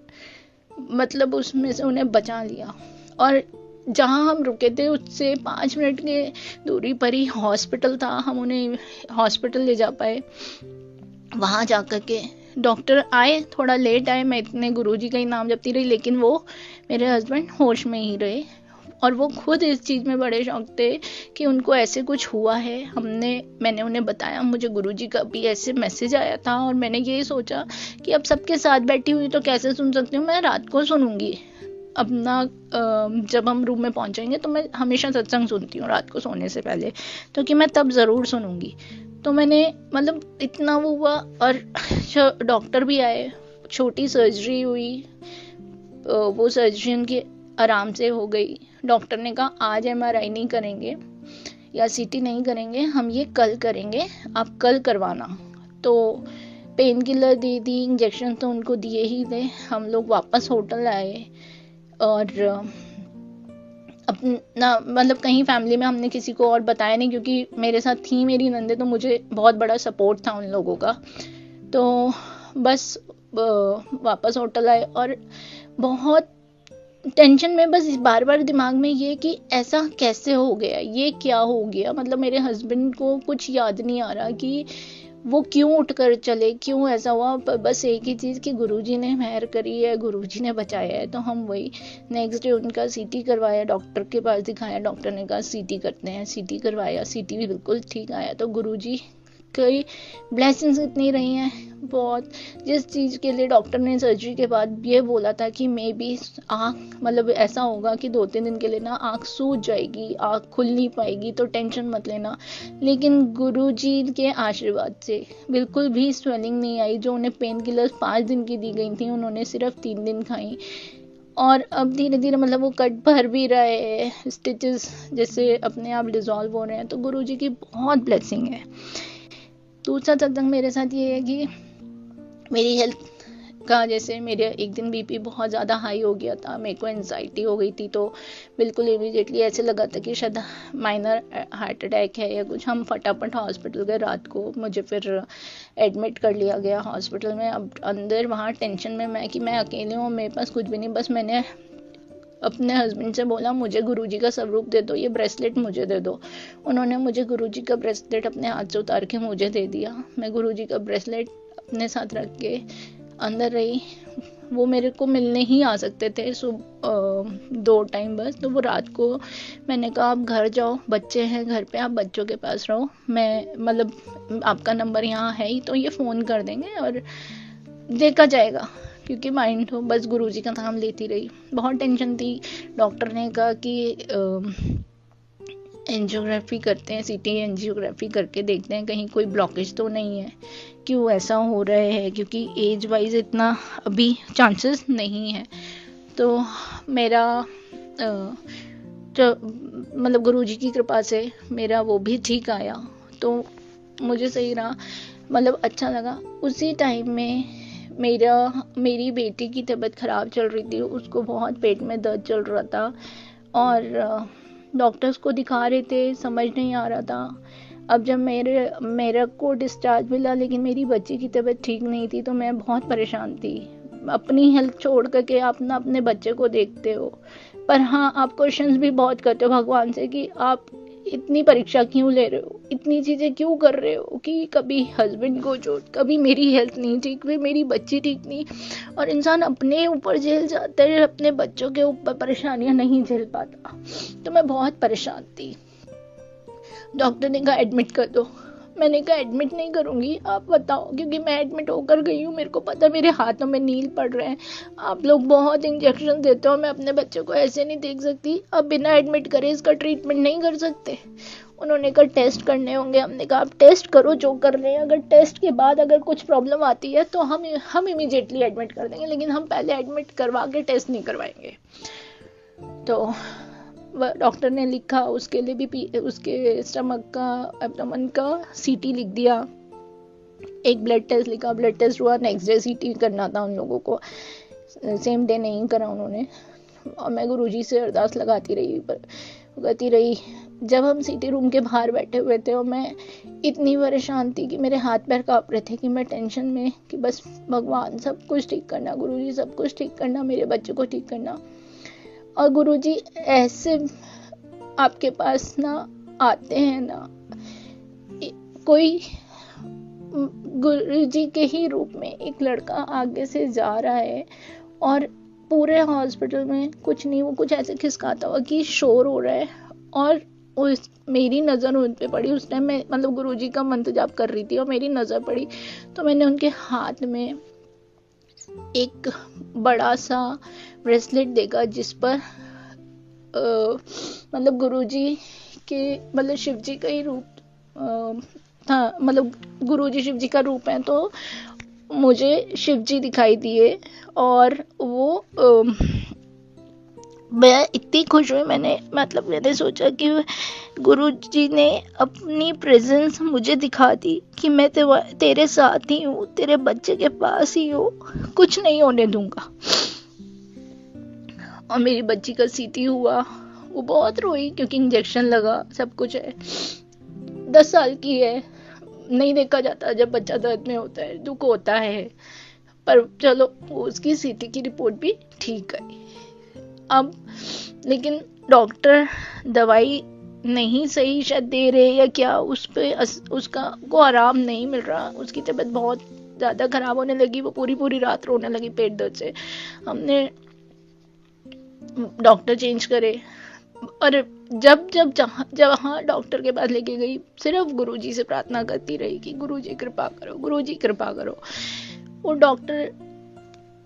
मतलब उसमें से उन्हें बचा लिया। और जहाँ हम रुके थे उससे 5 मिनट के दूरी पर ही हॉस्पिटल था, हम उन्हें हॉस्पिटल ले जा पाए। वहाँ जा कर के डॉक्टर आए, थोड़ा लेट आए, मैं इतने गुरुजी का ही नाम जपती रही, लेकिन वो मेरे हस्बैंड होश में ही रहे। और वो खुद इस चीज़ में बड़े शौक थे कि उनको ऐसे कुछ हुआ है। मैंने उन्हें बताया मुझे गुरुजी का भी ऐसे मैसेज आया था, और मैंने यही सोचा कि अब सबके साथ बैठी हुई तो कैसे सुन सकती हूँ, मैं रात को सुनूंगी अपना। जब हम रूम में पहुंचेंगे तो मैं हमेशा सत्संग सुनती हूँ रात को सोने से पहले, तो कि मैं तब ज़रूर सुनूंगी। तो मैंने मतलब इतना वो हुआ, और डॉक्टर भी आए, छोटी सर्जरी हुई, वो सर्जरी उनकी आराम से हो गई। डॉक्टर ने कहा आज MRI नहीं करेंगे या CT नहीं करेंगे, हम ये कल करेंगे, आप कल करवाना। तो पेन किलर दे दी, इंजेक्शन तो उनको दिए ही थे। हम लोग वापस होटल आए और अपना मतलब कहीं फैमिली में हमने किसी को और बताया नहीं, क्योंकि मेरे साथ थी मेरी नंदे, तो मुझे बहुत बड़ा सपोर्ट था उन लोगों का। तो बस वापस होटल आए और बहुत टेंशन में, बस बार बार दिमाग में ये कि ऐसा कैसे हो गया, ये क्या हो गया। मतलब मेरे हस्बैंड को कुछ याद नहीं आ रहा कि वो क्यों उठकर चले, क्यों ऐसा हुआ। बस एक ही चीज़ कि गुरुजी ने मेहर करी है, गुरुजी ने बचाया है। तो हम वही नेक्स्ट डे उनका सीटी करवाया, डॉक्टर के पास दिखाया, डॉक्टर ने कहा सीटी करते हैं। सीटी करवाया, सीटी भी बिल्कुल ठीक आया। तो गुरुजी की ब्लेसिंग्स इतनी रही हैं बहुत। जिस चीज़ के लिए डॉक्टर ने सर्जरी के बाद ये बोला था कि मे बी आँख मतलब ऐसा होगा कि 2-3 दिन के लिए ना आँख सूज जाएगी, आँख खुल नहीं पाएगी, तो टेंशन मत लेना। लेकिन गुरुजी के आशीर्वाद से बिल्कुल भी स्वेलिंग नहीं आई। जो उन्हें पेन किलर्स 5 दिन की दी गई थी, उन्होंने सिर्फ 3 दिन खाई। और अब धीरे धीरे मतलब वो कट भर भी रहे हैं, स्टिचेस जैसे अपने आप डिजॉल्व हो रहे हैं। तो गुरुजी की बहुत ब्लेसिंग है। दूसरा सत्संग मेरे साथ ये है कि मेरी हेल्थ का, जैसे मेरे एक दिन बीपी बहुत ज़्यादा हाई हो गया था, मेरे को एंजाइटी हो गई थी। तो बिल्कुल इमीडिएटली ऐसे लगा था कि शायद माइनर हार्ट अटैक है या कुछ। हम फटाफट हॉस्पिटल गए रात को, मुझे फिर एडमिट कर लिया गया हॉस्पिटल में। अब अंदर वहाँ टेंशन में मैं कि मैं अकेले हूँ, मेरे पास कुछ भी नहीं। बस मैंने अपने हस्बैंड से बोला मुझे गुरुजी का स्वरूप दे दो, ये ब्रेसलेट मुझे दे दो। उन्होंने मुझे गुरुजी का ब्रेसलेट अपने हाथ से उतार के मुझे दे दिया। मैं गुरुजी का ब्रेसलेट अपने साथ रख के अंदर रही। वो मेरे को मिलने ही आ सकते थे 2 टाइम बस। तो वो रात को मैंने कहा आप घर जाओ, बच्चे हैं घर पे, आप बच्चों के पास रहो, मैं मतलब आपका नंबर यहाँ है ही, तो ये फ़ोन कर देंगे और देखा जाएगा। क्योंकि माइंड हो बस गुरुजी का नाम लेती रही। बहुत टेंशन थी। डॉक्टर ने कहा कि एंजियोग्राफी करते हैं, सीटी एंजियोग्राफी करके देखते हैं कहीं कोई ब्लॉकेज तो नहीं है, क्यों ऐसा हो रहा है, क्योंकि एज वाइज इतना अभी चांसेस नहीं है। तो मेरा मतलब गुरुजी की कृपा से मेरा वो भी ठीक आया, तो मुझे सही रहा, मतलब अच्छा लगा। उसी टाइम में मेरी बेटी की तबीयत ख़राब चल रही थी, उसको बहुत पेट में दर्द चल रहा था और डॉक्टर्स को दिखा रहे थे, समझ नहीं आ रहा था। अब जब मेरे को डिस्चार्ज मिला, लेकिन मेरी बच्ची की तबीयत ठीक नहीं थी, तो मैं बहुत परेशान थी। अपनी हेल्थ छोड़ करके आप ना अपने बच्चे को देखते हो, पर हाँ आप क्वेश्चंस भी बहुत करते हो भगवान से कि आप इतनी परीक्षा क्यों ले रहे हो, इतनी चीज़ें क्यों कर रहे हो, कि कभी हस्बैंड को चोट, कभी मेरी हेल्थ नहीं ठीक, फिर मेरी बच्ची ठीक नहीं। और इंसान अपने ऊपर झेल जाता है, अपने बच्चों के ऊपर परेशानियां नहीं झेल पाता। तो मैं बहुत परेशान थी। डॉक्टर ने कहा एडमिट कर दो। मैंने कहा एडमिट नहीं करूँगी, आप बताओ, क्योंकि मैं एडमिट होकर गई हूँ, मेरे को पता है मेरे हाथों में नील पड़ रहे हैं, आप लोग बहुत इंजेक्शन देते हो, मैं अपने बच्चे को ऐसे नहीं देख सकती, अब बिना एडमिट करे इसका ट्रीटमेंट नहीं कर सकते। उन्होंने कहा टेस्ट करने होंगे। हमने कहा आप टेस्ट करो जो कर रहे हैं, अगर टेस्ट के बाद अगर कुछ प्रॉब्लम आती है तो हम इमीडिएटली एडमिट कर देंगे, लेकिन हम पहले एडमिट करवा के टेस्ट नहीं करवाएंगे। तो डॉक्टर ने लिखा, उसके लिए भी उसके स्टमक का, एब्डोमेन का सीटी लिख दिया, एक ब्लड टेस्ट लिखा, ब्लड टेस्ट हुआ, नेक्स्ट डे सीटी करना था उन लोगों को, सेम डे नहीं करा उन्होंने। और मैं गुरुजी से अरदास लगाती रही। जब हम सीटी रूम के बाहर बैठे हुए थे और मैं इतनी परेशान थी कि मेरे हाथ पैर कांप रहे थे, कि मैं टेंशन में कि बस भगवान सब कुछ ठीक करना, गुरुजी सब कुछ ठीक करना, मेरे बच्चे को ठीक करना। और गुरुजी ऐसे आपके पास ना आते हैं ना, कोई गुरुजी के ही रूप में एक लड़का आगे से जा रहा है और पूरे हॉस्पिटल में कुछ नहीं, वो कुछ ऐसे खिसकाता हुआ कि शोर हो रहा है, और मेरी नज़र उन पे पड़ी। उस टाइम मैं मतलब गुरुजी का मंत्र जाप कर रही थी और मेरी नज़र पड़ी, तो मैंने उनके हाथ में एक बड़ा सा ब्रेसलेट देखा जिस पर मतलब गुरुजी के मतलब शिव जी का ही रूप था, मतलब गुरुजी शिव जी का रूप है। तो मुझे शिव जी दिखाई दिए और वो मैं इतनी खुश हुई, मैंने सोचा कि गुरुजी ने अपनी प्रेजेंस मुझे दिखा दी कि मैं तेरे साथ ही हूँ, तेरे बच्चे के पास ही हूँ, कुछ नहीं होने दूंगा। और मेरी बच्ची का सीटी हुआ, वो बहुत रोई क्योंकि इंजेक्शन लगा, सब कुछ है, 10 साल की है। नहीं देखा जाता जब बच्चा दर्द में होता है, दुख होता है, पर चलो उसकी सीटी की रिपोर्ट भी ठीक आई। अब लेकिन डॉक्टर दवाई नहीं सही शायद दे रहे या क्या, उस पे उसका को आराम नहीं मिल रहा, उसकी तबीयत बहुत ज़्यादा खराब होने लगी, वो पूरी रात रोने लगी पेट दर्द से। हमने डॉक्टर चेंज करे, और जहाँ डॉक्टर के पास लेके गई, सिर्फ गुरुजी से प्रार्थना करती रही कि गुरुजी कृपा करो, गुरुजी कृपा करो। वो डॉक्टर,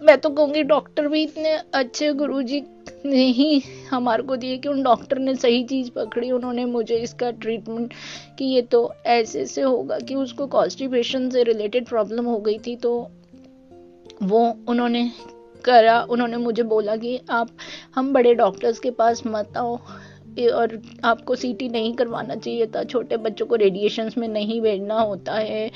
मैं तो कहूँगी डॉक्टर भी इतने अच्छे गुरुजी ने ही हमारे को दिए कि उन डॉक्टर ने सही चीज़ पकड़ी। उन्होंने मुझे इसका ट्रीटमेंट कि ये तो ऐसे होगा, कि उसको कॉन्स्टिपेशन से रिलेटेड प्रॉब्लम हो गई थी, तो वो उन्होंने करा। उन्होंने मुझे बोला कि हम बड़े डॉक्टर्स के पास मत आओ, और आपको सीटी नहीं करवाना चाहिए था, छोटे बच्चों को रेडिएशंस में नहीं भेजना होता है,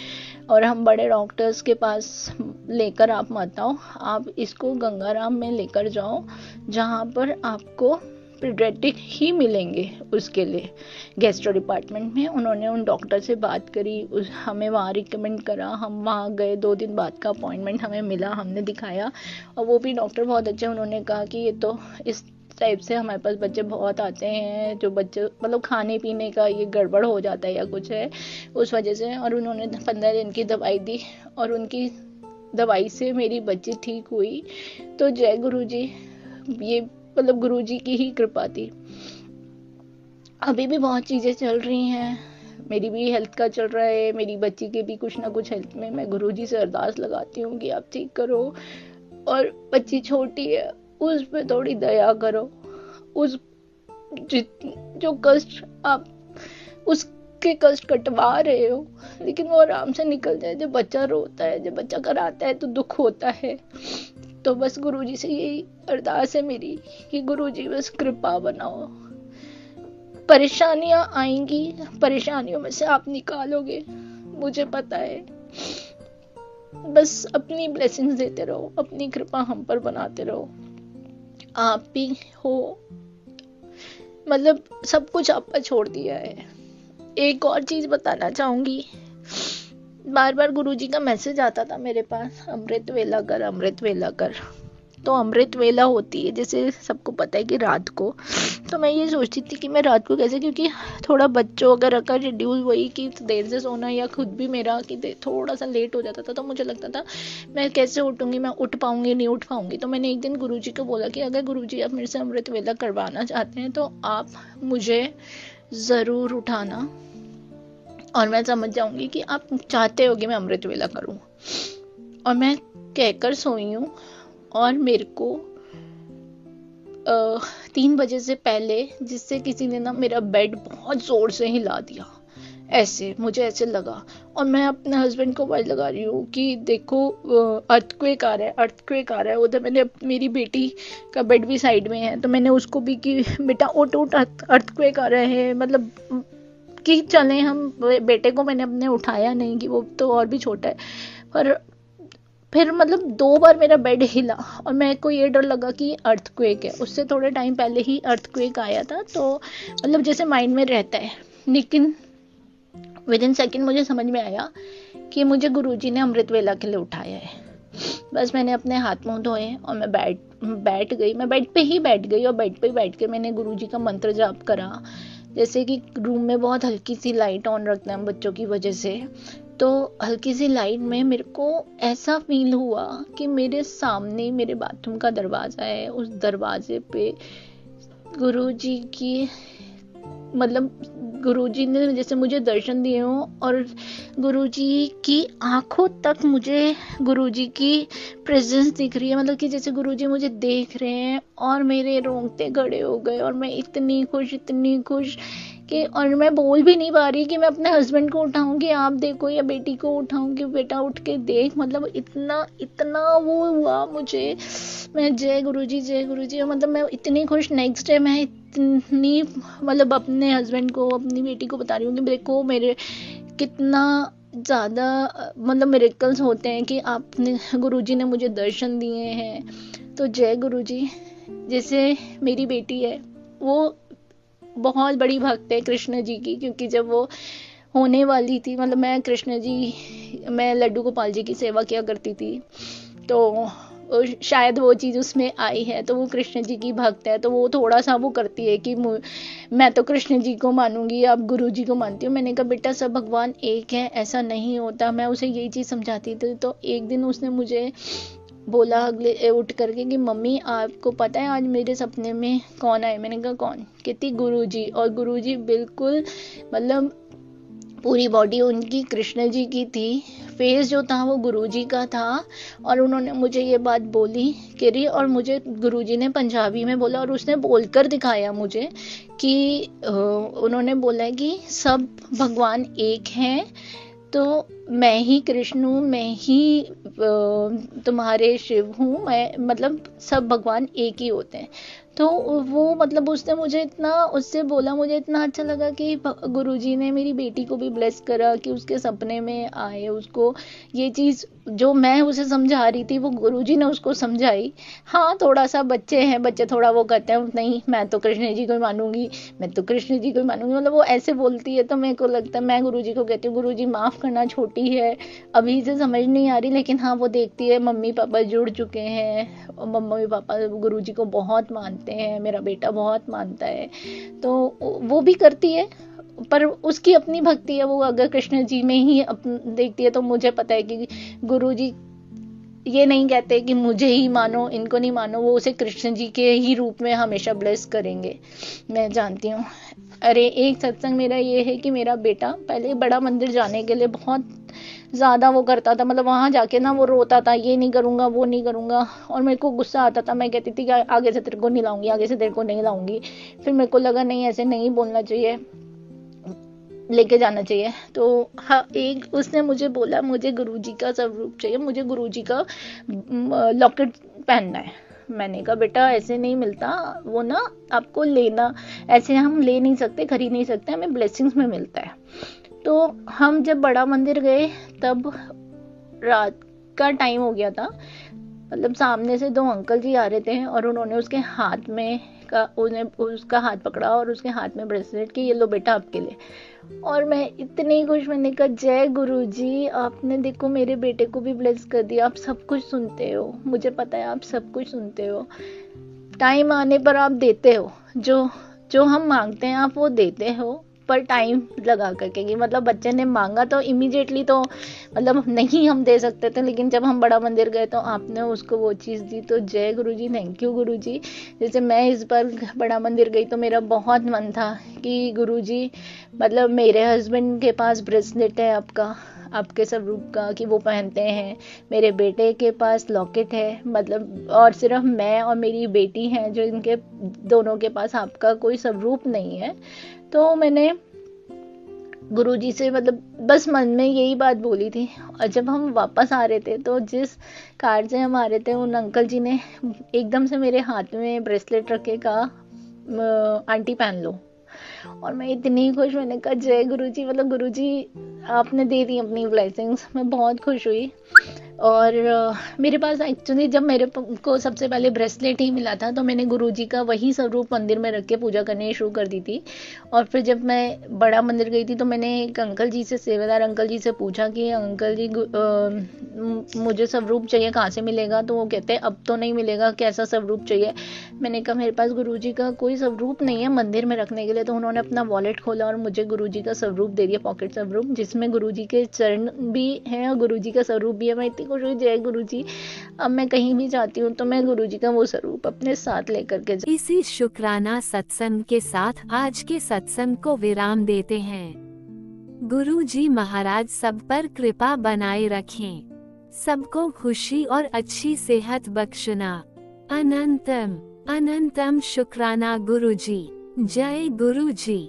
और हम बड़े डॉक्टर्स के पास लेकर आप मत आओ, आप इसको गंगाराम में लेकर जाओ, जहाँ पर आपको पीडियाट्रिक ही मिलेंगे उसके लिए, गैस्ट्रो डिपार्टमेंट में। उन्होंने उन डॉक्टर से बात करी, हमें वहाँ रिकमेंड करा, हम वहाँ गए, 2 दिन बाद का अपॉइंटमेंट हमें मिला, हमने दिखाया, और वो भी डॉक्टर बहुत अच्छे। उन्होंने कहा कि ये तो इस टाइप से हमारे पास बच्चे बहुत आते हैं, जो बच्चे मतलब खाने पीने का ये गड़बड़ हो जाता है या कुछ है उस वजह से। और उन्होंने 15 दिन की दवाई दी, और उनकी दवाई से मेरी बच्ची ठीक हुई। तो जय गुरुजी, ये मतलब गुरुजी की ही कृपा थी। अभी भी बहुत चीज़ें चल रही हैं, मेरी भी हेल्थ का चल रहा है, मेरी बच्ची के भी कुछ ना कुछ हेल्थ में, मैं गुरुजी से अरदास लगाती हूँ कि आप ठीक करो। और बच्ची छोटी है, उस पे थोड़ी दया करो, उस जो कष्ट आप उसके कष्ट कटवा रहे हो, लेकिन वो आराम से निकल जाए। जब बच्चा रोता है, जब बच्चा कराता है तो दुख होता है। तो बस गुरुजी से यही अरदास है मेरी कि गुरुजी बस कृपा बनाओ। परेशानियां आएंगी, परेशानियों में से आप निकालोगे, मुझे पता है। बस अपनी ब्लेसिंग्स देते रहो, अपनी कृपा हम पर बनाते रहो। आप भी हो, मतलब सब कुछ आप पर छोड़ दिया है। एक और चीज बताना चाहूंगी, बार बार गुरुजी का मैसेज आता था मेरे पास, अमृत वेला कर, अमृत वेला कर। तो अमृत वेला होती है जैसे सबको पता है कि रात को, तो मैं ये सोचती थी कि मैं रात को कैसे, क्योंकि थोड़ा बच्चों वगैरह का शेड्यूल वही कि देर से सोना, या खुद भी मेरा कि थोड़ा सा लेट हो जाता था, तो मुझे लगता था मैं कैसे उठूंगी, मैं उठ पाऊंगी नहीं उठ पाऊंगी। तो मैंने एक दिन गुरुजी को बोला कि अगर गुरुजी आप मेरे से अमृत वेला करवाना चाहते हैं तो आप मुझे ज़रूर उठाना, और मैं समझ जाऊंगी कि आप चाहते हो कि मैं अमृत वेला करूं। और मैं कहकर सोई हूँ, और मेरे को 3 बजे से पहले जिससे किसी ने ना मेरा बेड बहुत जोर से हिला दिया, ऐसे मुझे ऐसे लगा। और मैं अपने हस्बैंड को आवाज लगा रही हूँ कि देखो अर्थक्वेक आ रहा है, अर्थक्वेक आ रहा है। उधर मैंने मेरी बेटी का बेड भी साइड में है, तो मैंने उसको भी कि बेटा उठ उठ, अर्थक्वेक आ रहा है, मतलब कि चलें हम। बेटे को मैंने अपने उठाया नहीं, कि वो तो और भी छोटा है, पर फिर मतलब 2 बार मेरा बेड हिला, और मेरे को ये डर लगा कि अर्थक्वेक है। उससे थोड़े टाइम पहले ही अर्थक्वेक आया था, तो मतलब जैसे माइंड में रहता है, लेकिन विद इन सेकेंड मुझे समझ में आया कि मुझे गुरुजी ने अमृत वेला के लिए उठाया है। बस मैंने अपने हाथ मुंह धोए और मैं बैठ गई, मैं बेड पे ही बैठ गई, और बेड पे बैठ के मैंने गुरुजी का मंत्र जाप करा। जैसे कि रूम में बहुत हल्की सी लाइट ऑन रखते हैं बच्चों की वजह से, तो हल्की सी लाइट में मेरे को ऐसा फील हुआ कि मेरे सामने मेरे बाथरूम का दरवाज़ा है, उस दरवाजे पे गुरुजी की, मतलब गुरुजी ने जैसे मुझे दर्शन दिए हों, और गुरुजी की आंखों तक मुझे गुरुजी की प्रेजेंस दिख रही है। मतलब कि जैसे गुरुजी मुझे देख रहे हैं, और मेरे रोंगटे खड़े हो गए, और मैं इतनी खुश कि, और मैं बोल भी नहीं पा रही कि मैं अपने हस्बैंड को उठाऊं कि आप देखो, या बेटी को उठाऊं कि बेटा उठ के देख। मतलब इतना इतना वो हुआ मुझे। मैं जय गुरुजी, मतलब मैं इतनी खुश। नेक्स्ट डे मैं इतनी मतलब अपने हस्बैंड को, अपनी बेटी को बता रही हूँ कि देखो मेरे कितना ज़्यादा मतलब मिरेकल्स होते हैं कि आपने, गुरुजी ने मुझे दर्शन दिए हैं। तो जय गुरुजी। जैसे मेरी बेटी है, वो बहुत बड़ी भक्त है कृष्ण जी की, क्योंकि जब वो होने वाली थी, मतलब मैं लड्डू गोपाल जी की सेवा किया करती थी, तो शायद वो चीज़ उसमें आई है। तो वो कृष्ण जी की भक्त है, तो वो थोड़ा सा वो करती है कि मैं तो कृष्ण जी को मानूंगी, आप गुरु जी को मानती हूँ। मैंने कहा बेटा सब भगवान एक है, ऐसा नहीं होता। मैं उसे यही चीज़ समझाती थी। तो एक दिन उसने मुझे बोला अगले उठ करके कि मम्मी आपको पता है आज मेरे सपने में कौन आए? मैंने कहा कौन? कहती गुरुजी। और गुरुजी बिल्कुल मतलब पूरी बॉडी उनकी कृष्ण जी की थी, फेस जो था वो गुरुजी का था। और उन्होंने मुझे ये बात बोली कि और मुझे गुरुजी ने पंजाबी में बोला, और उसने बोलकर दिखाया मुझे कि उन्होंने बोला कि सब भगवान एक हैं, तो मैं ही कृष्ण हूँ, मैं ही तुम्हारे शिव हूँ, मैं मतलब सब भगवान एक ही होते हैं। तो वो मतलब उसने मुझे इतना, उससे बोला, मुझे इतना अच्छा लगा कि गुरुजी ने मेरी बेटी को भी ब्लेस करा कि उसके सपने में आए, उसको ये चीज़ जो मैं उसे समझा रही थी वो गुरुजी ने उसको समझाई। हाँ थोड़ा सा बच्चे हैं, बच्चे थोड़ा वो कहते हैं नहीं मैं तो कृष्ण जी को ही मानूंगी, मैं तो कृष्ण जी को ही मानूंगी, मतलब वो ऐसे बोलती है। तो मेरे को लगता है, मैं गुरुजी को कहती हूँ गुरुजी माफ़ करना, छोटी है अभी से समझ नहीं आ रही, लेकिन हाँ वो देखती है मम्मी पापा जुड़ चुके हैं, मम्मी पापा गुरुजी को बहुत मानते हैं, मेरा बेटा बहुत मानता है, तो वो भी करती है। पर उसकी अपनी भक्ति है, वो अगर कृष्ण जी में ही देखती है। तो मुझे पता है कि गुरुजी ये नहीं कहते कि मुझे ही मानो, इनको नहीं मानो, वो उसे कृष्ण जी के ही रूप में हमेशा ब्लेस करेंगे, मैं जानती हूँ। अरे एक सत्संग मेरा ये है कि मेरा बेटा पहले बड़ा मंदिर जाने के लिए बहुत ज़्यादा वो करता था, मतलब वहाँ जाके ना वो रोता था, ये नहीं करूँगा वो नहीं करूँगा, और मेरे को गुस्सा आता था। मैं कहती थी कि आगे से तेरे को नहीं लाऊंगी, आगे से तेरे को नहीं लाऊंगी। फिर मेरे को लगा नहीं ऐसे नहीं बोलना चाहिए, लेके जाना चाहिए। तो हाँ एक उसने मुझे बोला मुझे गुरुजी का स्वरूप चाहिए, मुझे गुरुजी का लॉकेट पहनना है। मैंने कहा बेटा ऐसे नहीं मिलता, वो ना आपको लेना, ऐसे हम ले नहीं सकते, खरीद नहीं सकते, हमें ब्लेसिंग्स में मिलता है। तो हम जब बड़ा मंदिर गए तब रात का टाइम हो गया था, मतलब सामने से 2 अंकल जी आ रहे थे, और उन्होंने उसके हाथ में उन्हें उसका हाथ पकड़ा और उसके हाथ में ब्रेसलेट की, ये लो बेटा आपके लिए। और मैं इतनी खुश, मैंने कहा जय गुरुजी, आपने देखो मेरे बेटे को भी ब्लेस कर दिया, आप सब कुछ सुनते हो, मुझे पता है आप सब कुछ सुनते हो, टाइम आने पर आप देते हो, जो हम मांगते हैं आप वो देते हो, पर टाइम लगा करके। कि मतलब बच्चे ने मांगा तो इमीडिएटली तो मतलब नहीं हम दे सकते थे, लेकिन जब हम बड़ा मंदिर गए तो आपने उसको वो चीज़ दी। तो जय गुरुजी, थैंक यू गुरुजी। जैसे मैं इस बार बड़ा मंदिर गई तो मेरा बहुत मन था कि गुरुजी मतलब मेरे हस्बैंड के पास ब्रेसलेट है आपके स्वरूप का कि वो पहनते हैं, मेरे बेटे के पास लॉकेट है, मतलब और सिर्फ मैं और मेरी बेटी हैं जो इनके दोनों के पास आपका कोई स्वरूप नहीं है। तो मैंने गुरुजी से मतलब बस मन में यही बात बोली थी। और जब हम वापस आ रहे थे तो जिस कार से हम आ रहे थे उन अंकल जी ने एकदम से मेरे हाथ में ब्रेसलेट रखे, कहा आंटी पहन लो। और मैं इतनी खुश, मैंने कहा जय गुरुजी, मतलब गुरुजी आपने दे दी अपनी ब्लेसिंग्स, मैं बहुत खुश हुई। और मेरे पास एक्चुअली जब मेरे को सबसे पहले ब्रेसलेट ही मिला था तो मैंने गुरुजी का वही स्वरूप मंदिर में रख के पूजा करनी शुरू कर दी थी। और फिर जब मैं बड़ा मंदिर गई थी तो मैंने एक अंकल जी से, सेवादार अंकल जी से पूछा कि अंकल जी मुझे स्वरूप चाहिए, कहाँ से मिलेगा? तो वो कहते हैं अब तो नहीं मिलेगा, कैसा स्वरूप चाहिए? मैंने कहा मेरे पास गुरुजी का कोई स्वरूप नहीं है मंदिर में रखने के लिए। तो उन्होंने अपना वॉलेट खोला और मुझे गुरुजी का स्वरूप दे दिया, पॉकेट स्वरूप, जिसमें गुरुजी के चरण भी हैं और गुरुजी का स्वरूप भी है। मैं इतनी खुश हुई, जय गुरुजी। अब मैं कहीं भी जाती हूँ तो मैं गुरुजी का वो स्वरूप अपने साथ लेकर के इसी शुक्राना सत्संग के साथ आज के सत्संग को विराम देते हैं। गुरुजी महाराज सब पर कृपा बनाए रखें, सबको खुशी और अच्छी सेहत बख्शना। अनंतम अनंतम शुक्राना गुरुजी। जय गुरुजी।